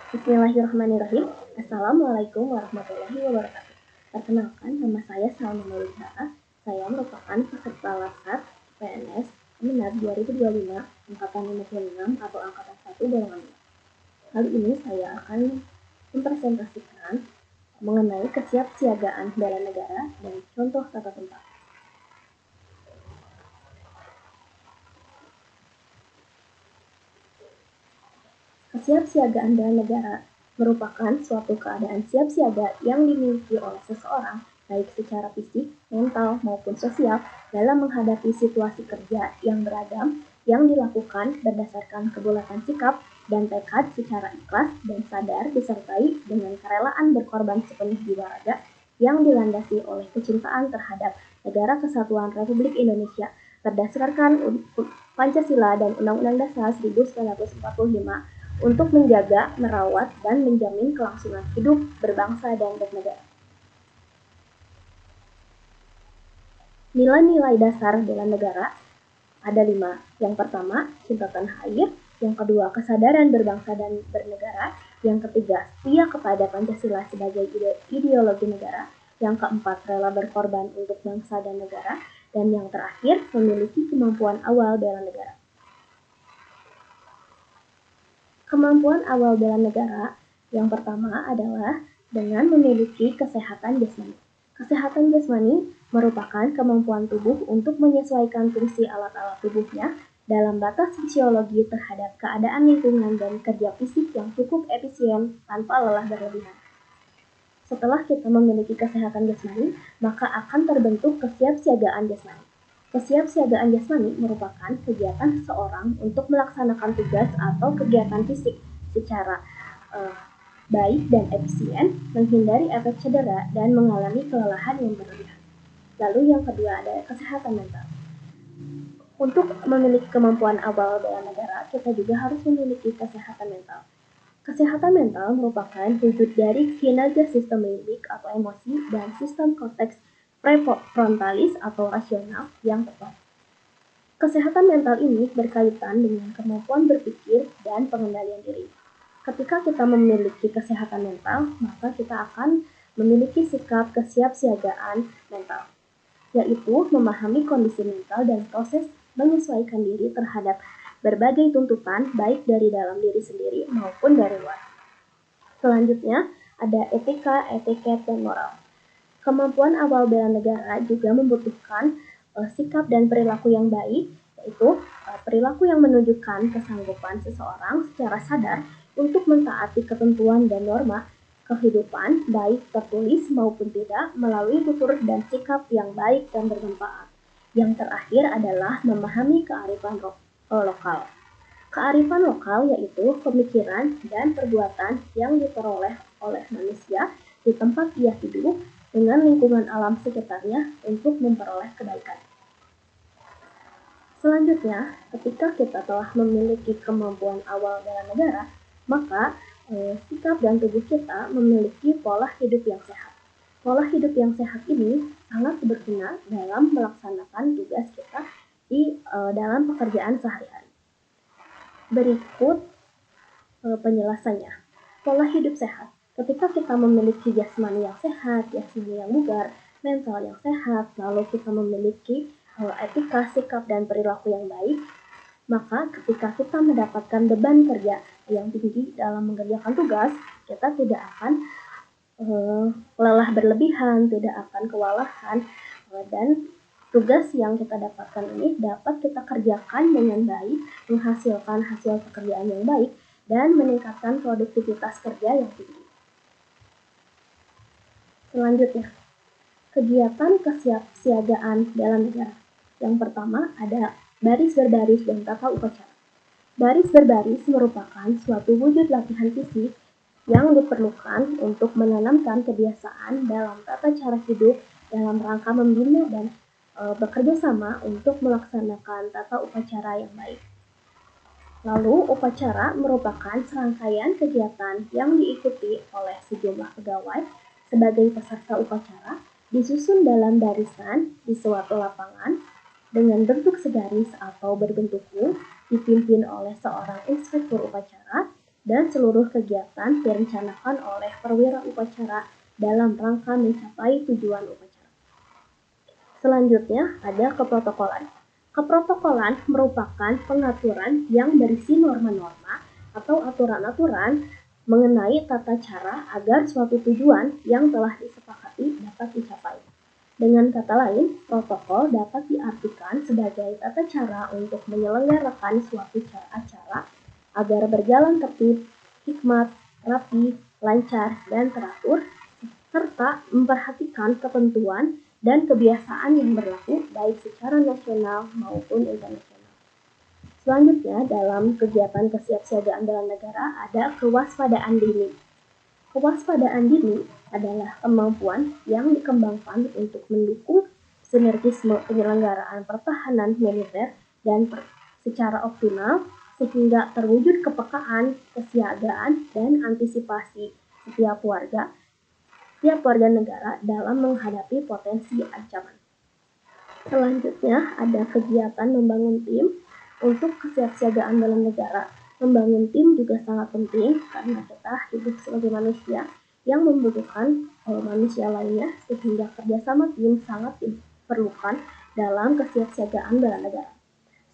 Bismillahirrahmanirrahim. Assalamualaikum warahmatullahi wabarakatuh. Perkenalkan, nama saya Salma Maulidara. Saya merupakan peserta Latsar PNS Kemenar 2025 Angkatan 56 atau Angkatan 1 golongan 2. Kali ini saya akan mempresentasikan mengenai kesiapsiagaan bela negara dan contoh tata tempat. Kesiapsiagaan bela negara merupakan suatu keadaan siap siaga yang dimiliki oleh seseorang, baik secara fisik, mental, maupun sosial, dalam menghadapi situasi kerja yang beragam yang dilakukan berdasarkan kebulatan sikap dan tekad secara ikhlas dan sadar disertai dengan kerelaan berkorban sepenuh jiwa raga yang dilandasi oleh kecintaan terhadap Negara Kesatuan Republik Indonesia berdasarkan Pancasila dan Undang-Undang Dasar 1945 untuk menjaga, merawat, dan menjamin kelangsungan hidup berbangsa dan bernegara. Nilai-nilai dasar bela negara ada 5. Yang pertama, cinta tanah air. Yang kedua, kesadaran berbangsa dan bernegara. Yang ketiga, setia kepada Pancasila sebagai ideologi negara. Yang keempat, rela berkorban untuk bangsa dan negara. Dan yang terakhir, memiliki kemampuan awal bela negara. Kemampuan awal bela negara yang pertama adalah dengan memiliki kesehatan jasmani. Kesehatan jasmani merupakan kemampuan tubuh untuk menyesuaikan fungsi alat-alat tubuhnya dalam batas fisiologi terhadap keadaan lingkungan dan kerja fisik yang cukup efisien tanpa lelah berlebihan. Setelah kita memiliki kesehatan jasmani, maka akan terbentuk kesiapsiagaan jasmani. Kesiapsiagaan jasmani merupakan kegiatan seseorang untuk melaksanakan tugas atau kegiatan fisik secara baik dan efisien, menghindari efek cedera, dan mengalami kelelahan yang berlebihan. Lalu yang kedua ada kesehatan mental. Untuk memiliki kemampuan awal bela negara, kita juga harus memiliki kesehatan mental. Kesehatan mental merupakan wujud dari kinerja sistem limbik atau emosi dan sistem korteks prefrontalis atau rasional yang tepat. Kesehatan mental ini berkaitan dengan kemampuan berpikir dan pengendalian diri. Ketika kita memiliki kesehatan mental, maka kita akan memiliki sikap kesiapsiagaan mental, yaitu memahami kondisi mental dan proses menyesuaikan diri terhadap berbagai tuntutan baik dari dalam diri sendiri maupun dari luar. Selanjutnya, ada etika, etiket, dan moral. Kemampuan awal bela negara juga membutuhkan sikap dan perilaku yang baik, yaitu perilaku yang menunjukkan kesanggupan seseorang secara sadar untuk mentaati ketentuan dan norma kehidupan, baik tertulis maupun tidak, melalui tutur dan sikap yang baik dan bermanfaat. Yang terakhir adalah memahami kearifan lokal. Kearifan lokal yaitu pemikiran dan perbuatan yang diperoleh oleh manusia di tempat ia hidup dengan lingkungan alam sekitarnya untuk memperoleh kebaikan. Selanjutnya, ketika kita telah memiliki kemampuan awal bela negara, maka sikap dan tubuh kita memiliki pola hidup yang sehat. Pola hidup yang sehat ini sangat berguna dalam melaksanakan tugas kita di dalam pekerjaan sehari-hari. Berikut penjelasannya. Pola hidup sehat. Ketika kita memiliki jasmani yang sehat, jasmani yang bugar, mental yang sehat, lalu kita memiliki etika, sikap, dan perilaku yang baik, maka ketika kita mendapatkan beban kerja yang tinggi dalam mengerjakan tugas, kita tidak akan lelah berlebihan, tidak akan kewalahan, dan tugas yang kita dapatkan ini dapat kita kerjakan dengan baik, menghasilkan hasil pekerjaan yang baik, dan meningkatkan produktivitas kerja yang tinggi. Selanjutnya, kegiatan kesiapsiagaan bela negara. Yang pertama ada baris berbaris dan tata upacara. Baris berbaris merupakan suatu wujud latihan fisik yang diperlukan untuk menanamkan kebiasaan dalam tata cara hidup dalam rangka membina dan bekerja sama untuk melaksanakan tata upacara yang baik. Lalu, upacara merupakan serangkaian kegiatan yang diikuti oleh sejumlah pegawai sebagai peserta upacara, disusun dalam barisan di suatu lapangan dengan bentuk segaris atau berbentuk U, dipimpin oleh seorang inspektur upacara, dan seluruh kegiatan direncanakan oleh perwira upacara dalam rangka mencapai tujuan upacara. Selanjutnya ada keprotokolan. Keprotokolan merupakan pengaturan yang berisi norma-norma atau aturan-aturan mengenai tata cara agar suatu tujuan yang telah disepakati dapat dicapai. Dengan kata lain, protokol dapat diartikan sebagai tata cara untuk menyelenggarakan suatu acara agar berjalan tertib, hikmat, rapi, lancar, dan teratur, serta memperhatikan ketentuan dan kebiasaan yang berlaku baik secara nasional maupun internasional. Selanjutnya, dalam kegiatan kesiapsiagaan bela negara ada kewaspadaan dini. Kewaspadaan dini adalah kemampuan yang dikembangkan untuk mendukung sinergisme penyelenggaraan pertahanan militer dan secara optimal sehingga terwujud kepekaan, kesiagaan, dan antisipasi setiap warga negara dalam menghadapi potensi ancaman. Selanjutnya ada kegiatan membangun tim untuk kesiapsiagaan bela negara. Membangun tim juga sangat penting karena kita hidup sebagai manusia yang membutuhkan manusia lainnya sehingga kerjasama tim sangat diperlukan dalam kesiapsiagaan bela negara.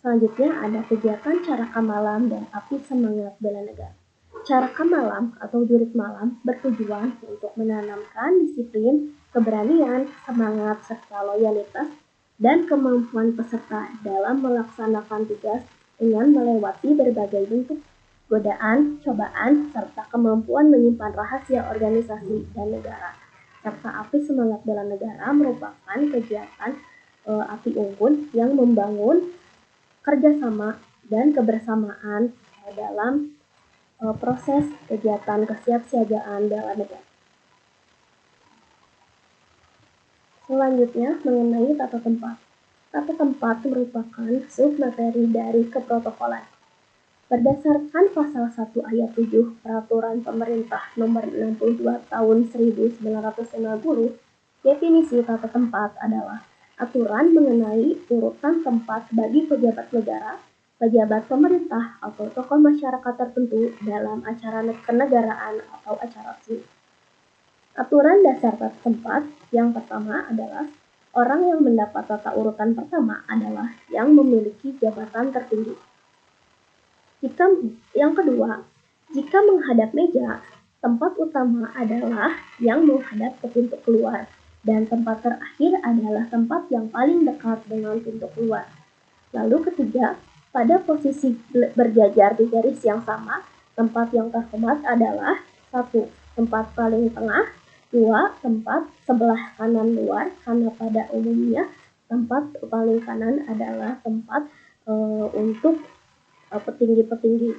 Selanjutnya ada kegiatan caraka malam dan api semangat bela negara. Caraka malam atau jurit malam bertujuan untuk menanamkan disiplin, keberanian, semangat, serta loyalitas dan kemampuan peserta dalam melaksanakan tugas dengan melewati berbagai bentuk godaan, cobaan, serta kemampuan menyimpan rahasia organisasi dan negara. Serta api semangat bela negara merupakan kegiatan api unggun yang membangun kerjasama dan kebersamaan dalam proses kegiatan kesiapsiagaan bela negara. Selanjutnya mengenai tata tempat. Tata tempat merupakan submateri dari keprotokolan. Berdasarkan pasal 1 ayat 7 Peraturan Pemerintah Nomor 62 Tahun 1950, definisi tata tempat adalah aturan mengenai urutan tempat bagi pejabat negara, pejabat pemerintah, atau tokoh masyarakat tertentu dalam acara kenegaraan atau acara resmi. Aturan dasar tata tempat yang pertama adalah orang yang mendapat tata urutan pertama adalah yang memiliki jabatan tertinggi. Yang kedua, jika menghadap meja, tempat utama adalah yang menghadap ke pintu keluar dan tempat terakhir adalah tempat yang paling dekat dengan pintu keluar. Lalu ketiga, pada posisi berjajar di garis yang sama, tempat yang terhormat adalah 1. Tempat paling tengah, 2. Tempat sebelah kanan luar, karena pada umumnya tempat paling kanan adalah tempat untuk petinggi-petinggi.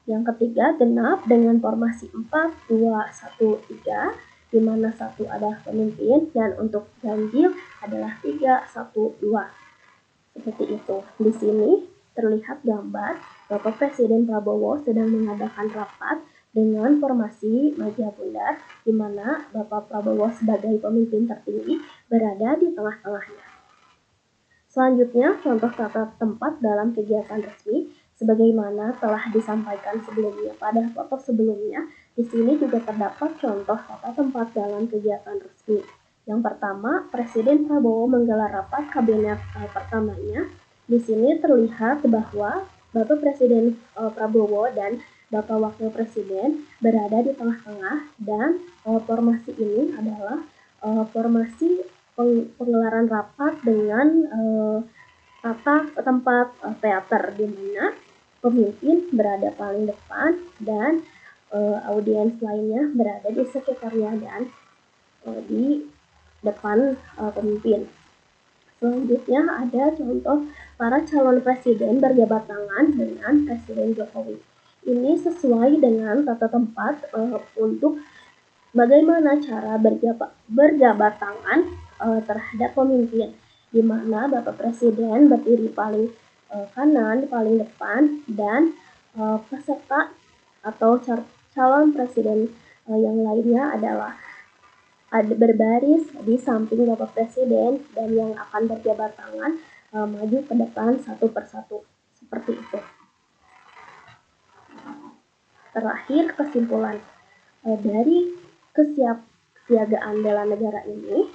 Yang ketiga, genap dengan formasi 4, 2, 1, 3, di mana 1 adalah pemimpin dan untuk ganjil adalah 3, 1, 2. Seperti itu. Di sini terlihat gambar Bapak Presiden Prabowo sedang mengadakan rapat dengan formasi meja bundar, di mana Bapak Prabowo sebagai pemimpin tertinggi berada di tengah-tengahnya. Selanjutnya, contoh tata tempat dalam kegiatan resmi, sebagaimana telah disampaikan sebelumnya pada foto sebelumnya. Di sini juga terdapat contoh tata tempat dalam kegiatan resmi. Yang pertama, Presiden Prabowo menggelar rapat kabinet pertamanya. Di sini terlihat bahwa Bapak Presiden Prabowo dan Bapak Wakil Presiden berada di tengah-tengah dan formasi ini adalah formasi penggelaran rapat dengan tata tempat teater, di mana pemimpin berada paling depan dan audiens lainnya berada di sekitarnya dan di depan pemimpin. Selanjutnya ada contoh para calon presiden berjabat tangan dengan Presiden Jokowi. Ini sesuai dengan tata tempat untuk bagaimana cara berjabat tangan terhadap pemimpin, di mana Bapak Presiden berdiri paling kanan, paling depan, dan peserta atau calon presiden yang lainnya adalah berbaris di samping Bapak Presiden dan yang akan berjabat tangan maju ke depan satu persatu. Seperti itu. Terakhir, kesimpulan dari kesiapsiagaan bela negara ini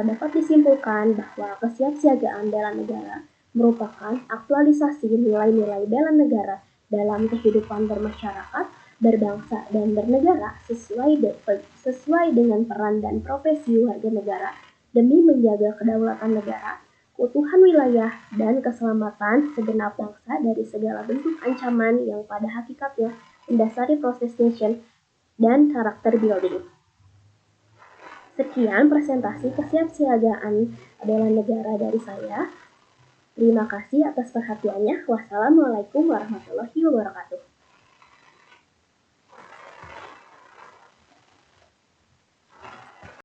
dapat disimpulkan bahwa kesiapsiagaan bela negara merupakan aktualisasi nilai-nilai bela negara dalam kehidupan bermasyarakat, berbangsa, dan bernegara sesuai dengan peran dan profesi warga negara demi menjaga kedaulatan negara, keutuhan wilayah, dan keselamatan segenap bangsa dari segala bentuk ancaman yang pada hakikatnya mendasari proses nation dan karakter building. Sekian presentasi kesiapsiagaan bela negara dari saya. Terima kasih atas perhatiannya. Wassalamualaikum warahmatullahi wabarakatuh.